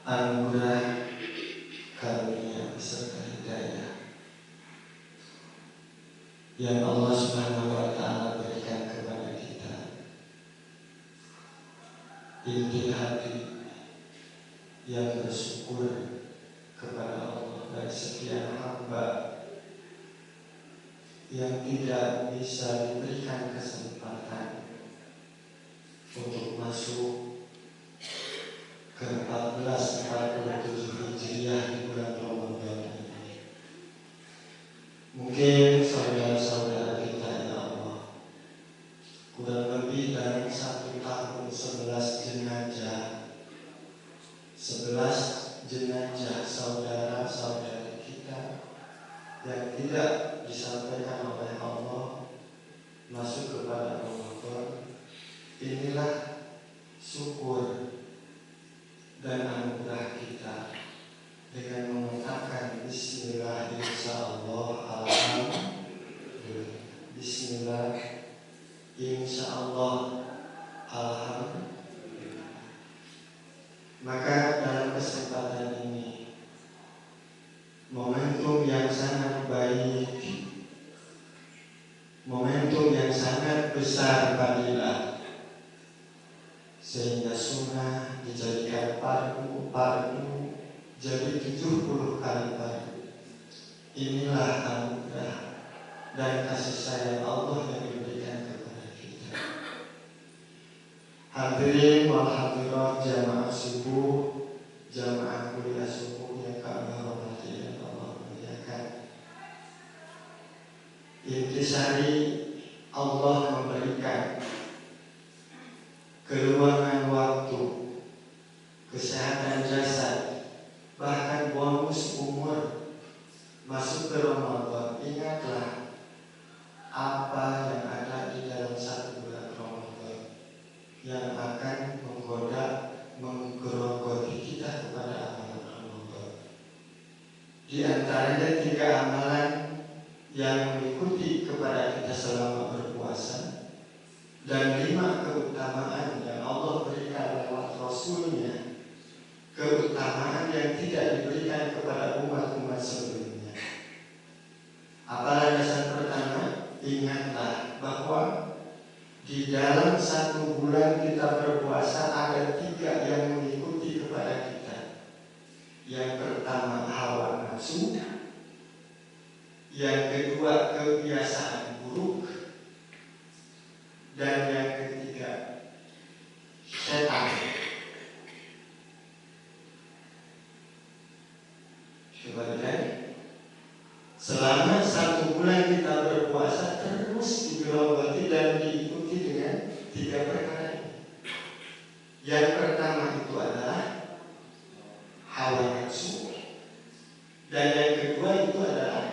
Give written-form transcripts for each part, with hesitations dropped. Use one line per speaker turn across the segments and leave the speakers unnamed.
anugerah karunia beserta hidayah yang Allah Subhanahu wa Ta'ala berikan kepada kita. Inti hati yang bersyukur kepada Allah dari sekian hamba yang tidak bisa diberikan kesempatan untuk masuk ke 1447 Hijriah di bulan Ramadan ini. Mungkin saudara-saudara kita, ya Allah, kurang lebih dari 1 tahun 11 jenazah saudara-saudari kita yang tidak disampaikan oleh Allah masuk kepada Ramadan. Inilah syukur dan anugerah kita dengan mengatakan Bismillah insyaallah alhamdulillah. Bismillah insyaallah alhamdulillah. Maka dalam kesempatan ini, momentum yang sangat baik, momentum yang sangat besar fadilah, sehingga sunnah dijadikan fardu jadi 70 kali fardu. Inilah anugerah dan kasih sayang Allah yang diberikan kepada kita. Hadirin wal hadirat jamaah subuh, jamaah kuliah subuh yang kami hormati dan Allah muliakan. Intisari Allah memberikan keluangan waktu, kesehatan jasad, bahkan bonus umur masuk ke Ramadan. Ingatlah apa yang ada di dalam 1 bulan Ramadan yang akan menggoda, menggerogoti kita kepada amalan Ramadan. Di antaranya 3 amalan yang mengikuti kepada kita selama berpuasa, dan 5 keutamaan yang Allah berikan lewat Rasulnya, keutamaan yang tidak diberikan kepada umat-umat sebelumnya. Apa landasan pertama? Ingatlah bahwa di dalam 1 bulan kita berpuasa ada 3 yang mengikuti kepada kita. Yang pertama hawa nafsu, yang kedua kebiasaan buruk, dan yang ketiga setan. Coba lihat, selama 1 bulan kita berpuasa terus digerogoti dan diikuti dengan 3 perkara ini. Yang pertama itu adalah hawa nafsu, dan yang kedua itu adalah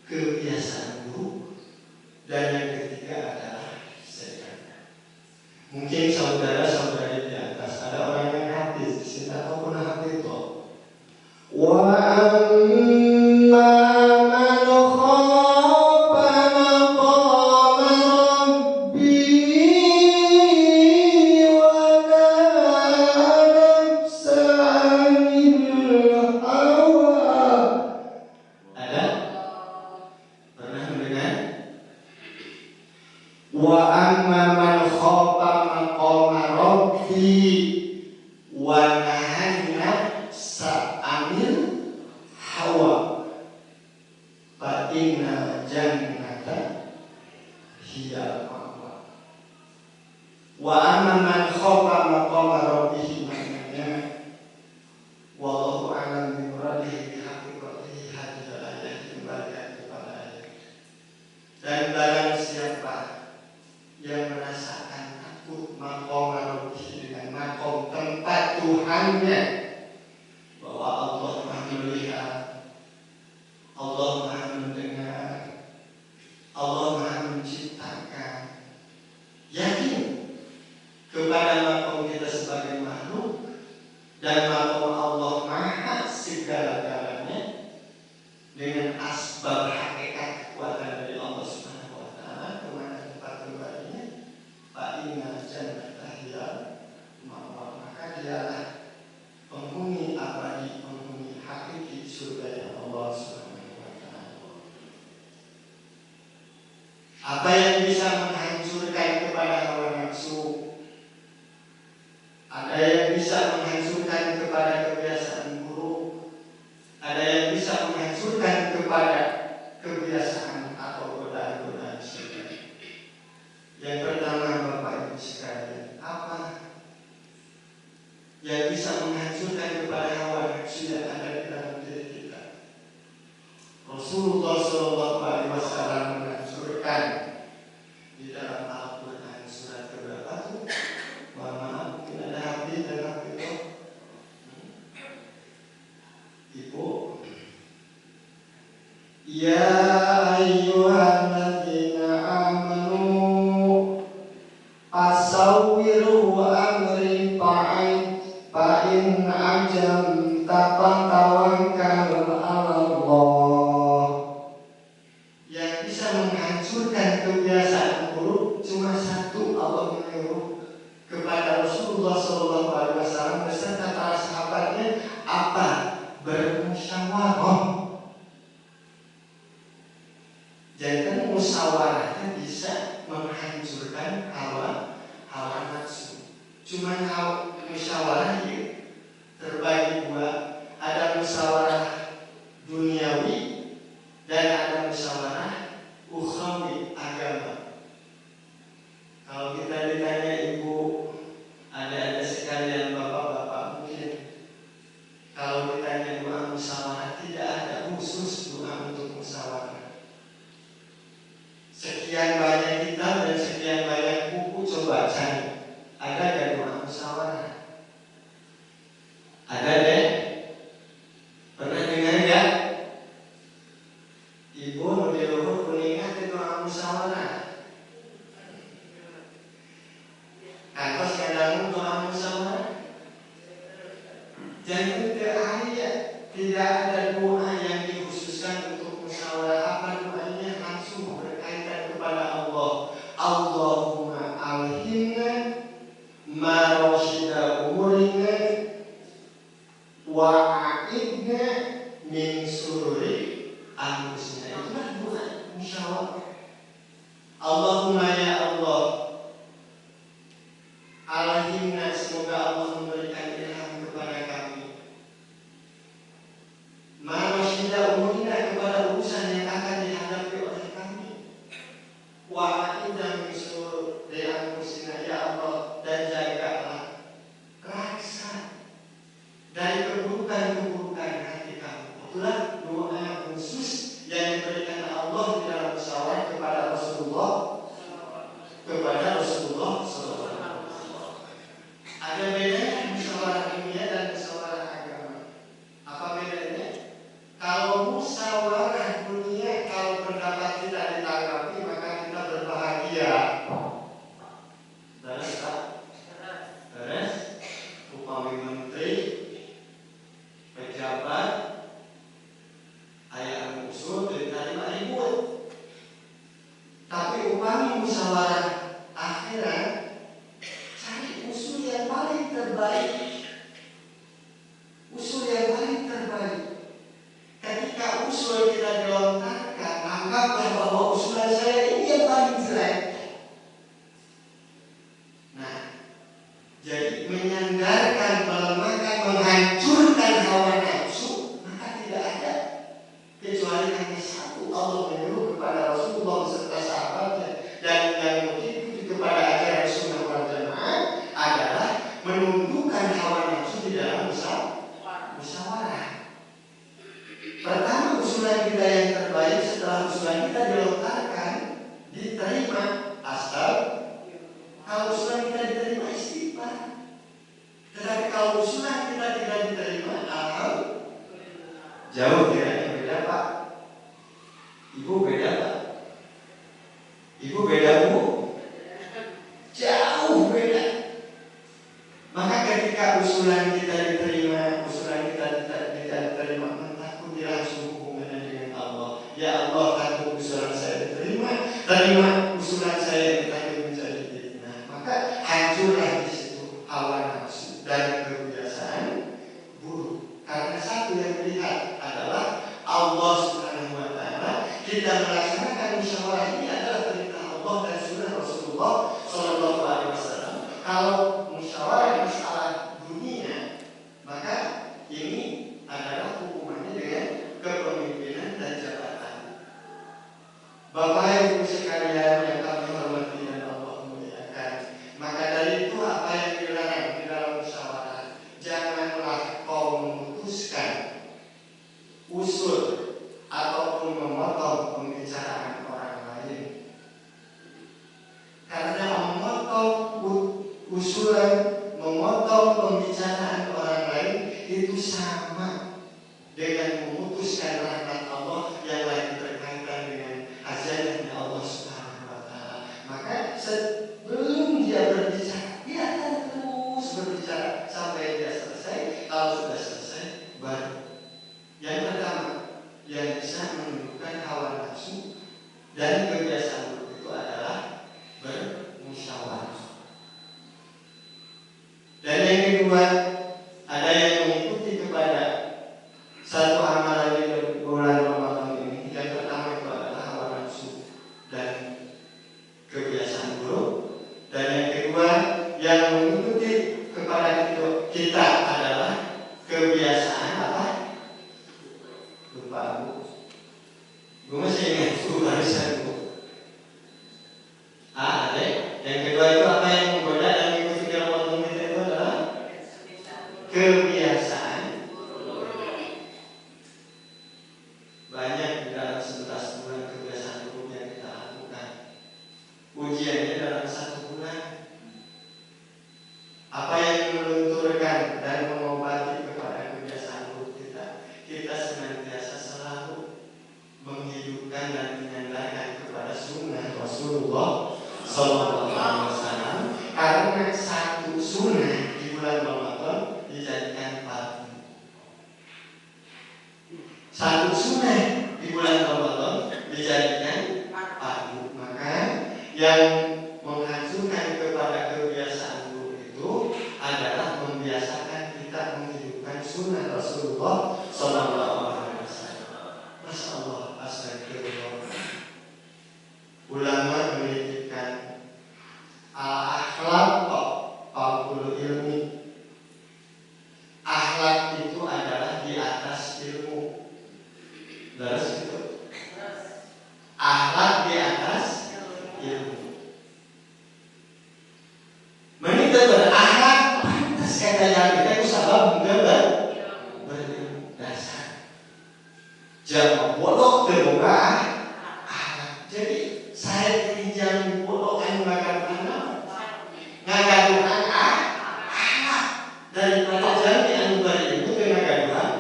kebiasaan buruk, dan yang ketiga adalah setan. Mungkin saudara-saudari di atas ada orang yang hafiz di sini atau pernah hafiz itu. Wa amma man khafa maqama rabbihi wa nahaa nafsa 'anil hawa. Ada? Pernah mendengar? Wa amma man khafa maqama rabbihi wa nahaa nafsa 'anil hawa fa inna jannata hiya ma'wa. Wa amma man khafa maqama rabbihi, maknanya wallahu a'lam bi muradihi bi haqiqatihi hadhihi ayat kembalikan kepada ayat. Dan barang siapa yang merasakan takut maqama rabbihi, dengan makom tempat Tuhannya, bahwa Allah Maha melihat, Allah Maha mendengar, Allah Maha menciptakan, yakin kepada makom kita sebagai makhluk, dan makom Allah Maha segala-galanya dengan asbab hakikat kekuatan dari Allah Subhanahu wa Ta'ala. Kemana tempat kembalinya? Fa inna jannata hiya ma'wa. Maka dialah bisa menghancurkan kepada hawa nafsu, ada yang bisa menghancurkan kepada kebiasaan buruk, ada yang bisa menghancurkan kepada kebiasaan atau godaan-godaan syaitan. Yang pertama, Bapak Ibu sekalian, apa yang bisa menghancurkan kepada hawa nafsu yang ada di dalam diri kita? Rasulullah SAW menghancurkan di dalam Al-Quran surat keberapa tuh? Mohon maaf, mungkin ada hadis dalam itu. Ibu, ya ayyuhalladzina amanu asawwiru amri fa'in ajam tawakkal 'ala Allah. Yang bisa menghancurkan kebiasaan buruk cuma satu, Allah menyuruh kepada Rasulullah SAW beserta para sahabatnya apa? Bermusyawarah. Jadi musyawarah bisa menghancurkan hawa nafsu. Cuma musyawarah itu terbagi dua, ada musyawarah duniawi dan ada musyawarah ukhrawi, agama. Kalau kita ditanya ibu, ada sekalian bapak-bapak mungkin, kalau ditanya doa musyawarah, tidak ada khusus doa untuk musyawarah. Sekian banyak kitab dan sekian banyak buku, coba cari, ada gak doa musyawarah? Ada deh. Pernah dengar gak? Ibu di luhur kuningan itu doa musyawarah. Atau kadang doa musyawarah. Jadi tidak ada doa yang dikhususkan untuk musyawarah. Apa doanya? Langsung berkaitan kepada Allah. Allahumma alhimna marashida umurina wa'idna min sururi anfusina. Itulah doa musyawarah. Allahumma ya Allah, alhimna, semoga Allah memberikan ilham kepada kami, marashida umurina, kepada urusan yang akan dihadapi oleh kami, wa'idna min sururi anfusina, ya Allah, dan jagalah, raksa dari keburukan hati kami. Itulah doa khusus yang diberikan Allah di dalam musyawarah kepada Rasulullah SAW. Ada bedanya musyawarah dunia dan musyawarah agama. Apa bedanya? Kalau musyawarah dunia, kalau pendapat kita ditanggapi maka kita berbahagia. Kalau musyawarah masalah dunia, maka ini adalah hukumannya dengan kepemimpinan dan jabatan. Bapak Ibu sekalian yang kami hormati dan Allah muliakan, maka dari itu apa yang dilarang di dalam musyawarah, janganlah kau memutuskan usul ataupun memotong pembicaraan orang lain. Karena memotong usulan, memotong pembicaraan orang lain itu sama dengan memutuskan rahmat Allah yang lagi berkaitan dengan azannya Allah Subhanahu wa Ta'ala. Maka sebelum dia berbicara, dia akan terus berbicara sampai dia selesai. Kalau sudah selesai, baru. Yang pertama, yang bisa menunjukkan hawa nafsu dan kebiasaan buruk itu adalah bermusyawarah. Dan yang kedua, ada yang mengikuti kepada satu amalan di bulan Ramadan ini. Yang pertama itu adalah hawa nafsu dan kebiasaan buruk. Dan yang kedua, yang mengikuti kepada kita adalah kebiasaan apa? Lupa Bu. Gue masih ingat Bu barusan Bu. Ada. Yang kedua itu apa yang menggoda dan mengikuti Ramadan kita itu adalah kebiasaan. Banyak di dalam 11 bulan kebiasaan buruk yang kita lakukan. Ujiannya dalam 1 bulan. Apa yang melunturkan dan mengobati kepada kebiasaan buruk kita? Kita senantiasa selalu menghidupkan dan menyandarkan kepada sunnah Rasulullah Sallallahu Alaihi Wasallam. Karena satu sunnah di bulan Ramadan dijadikan fardu. Satu sunnah di bulan Ramadan dijadikan fardu. Maka yang menghancurkan kepada kebiasaan buruk itu adalah membiasakan kita menghidupkan sunnah Rasulullah Sallallahu Alaihi Wasallam. Masya Allah, astagfirullah. Ulama menitipkan akhlak Paul ilmi. Akhlak itu adalah di atas ilmu. Terus itu. Akhlak di atas ilmu. Menita berakhlak pantas kata yang kita usah berilmu dasar. Jangan bodoh terbuka akhlak. Jadi saya pinjam bodoh kan bagaimana? Ngagaduhan akhlak daripada jadi anu berilmu dengan ngagaduhan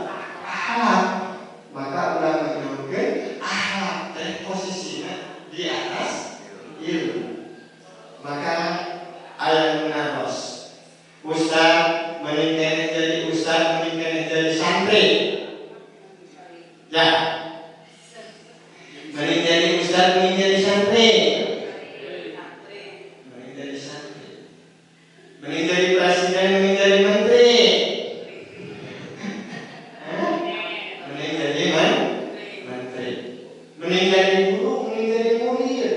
akhlak. Maka ulama menyebutkan akhlak dan posisinya di atas ilmu. Maka ayat menaros ustaz meninggalkan jadi ustaz, meninggalkan jadi santri. Ya, mending jadi ustaz, mending jadi santri. Mending jadi santri. Mending jadi presiden, mending jadi menteri. Mending jadi menteri. Mending jadi guru, mending jadi murid.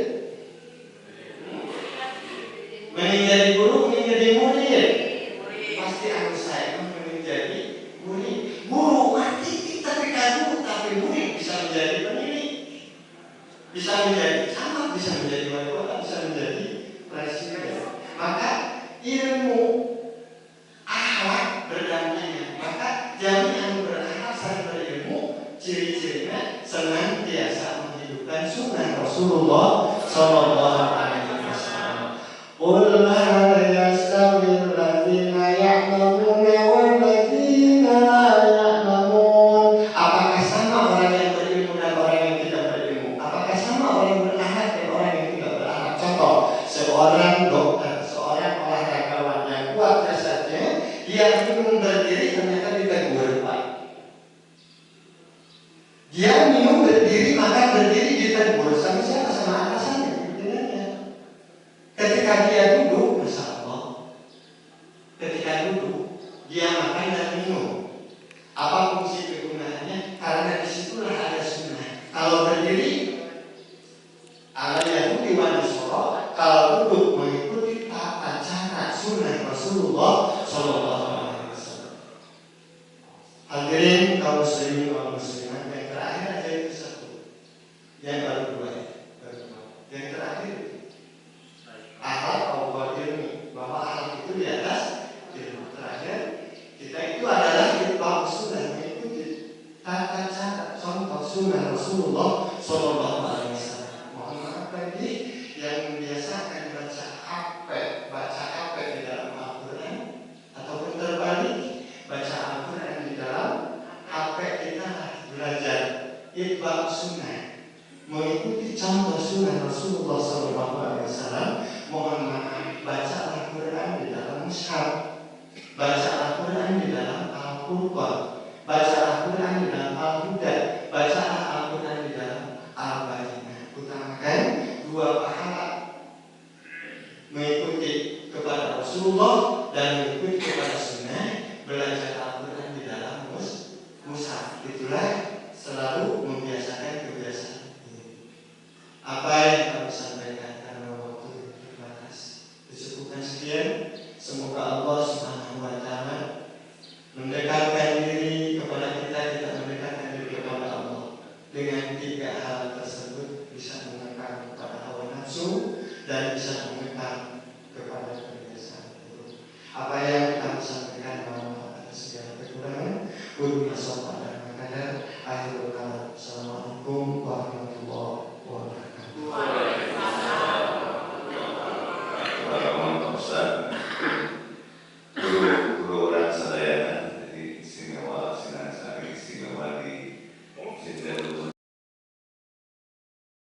Mending jadi guru, mending jadi murid. Pasti harus saya mending jadi murid. Guru mati kita guru, tapi murid bisa menjadi pendidik, bisa menjadi camat, bisa menjadi wali kota, bisa menjadi presiden. Maka ilmu akhlak berdampingan. Maka jami'an berakhlak dan berilmu ciri-cirinya senantiasa menghidupkan sunnah Rasulullah Sallallahu Alaihi Wasallam. Qul hal yastawil ladzina ya'lamuna wal ladzina la ya'lamun. Apakah sama orang yang berilmu dan orang yang tidak berilmu? Apakah sama orang yang berakhlak dan orang yang tidak berakhlak? Contoh, seorang dokter, seorang olahragawan yang kuat jasadnya, dia minum berdiri ternyata ditegur, Pak. Dia minum berdiri maka berdiri ditegur. Sama siapa? Sama atasannya, pimpinannya. Ketika dia duduk, Masya Allah, ketika duduk dia makan dan minum. Apa fungsi kegunaannya? Karena disitulah ada sunnah. Kalau berdiri, ala Yahudi wa Nasara, kalau duduk mengikuti tata cara sunnah mengikuti kepada Rasulullah dan mengikuti kepada sunnah, belajar Al-Quran di dalam mushaf. Itulah selalu membiasakan kebiasaan ini. Apa yang kami sampaikan karena waktu terbatas, disebutkan sekian. Semoga Allah Subhanahu wa Ta'ala mendekatkan diri kepada kita mendekatkan diri kepada Allah. Dengan 3 hal tersebut bisa mengekang kepada hawa nafsu dan bisa mengekang kepada kebiasaan buruk. Apa yang kami sampaikan, mohon maaf atas segala kekurangan.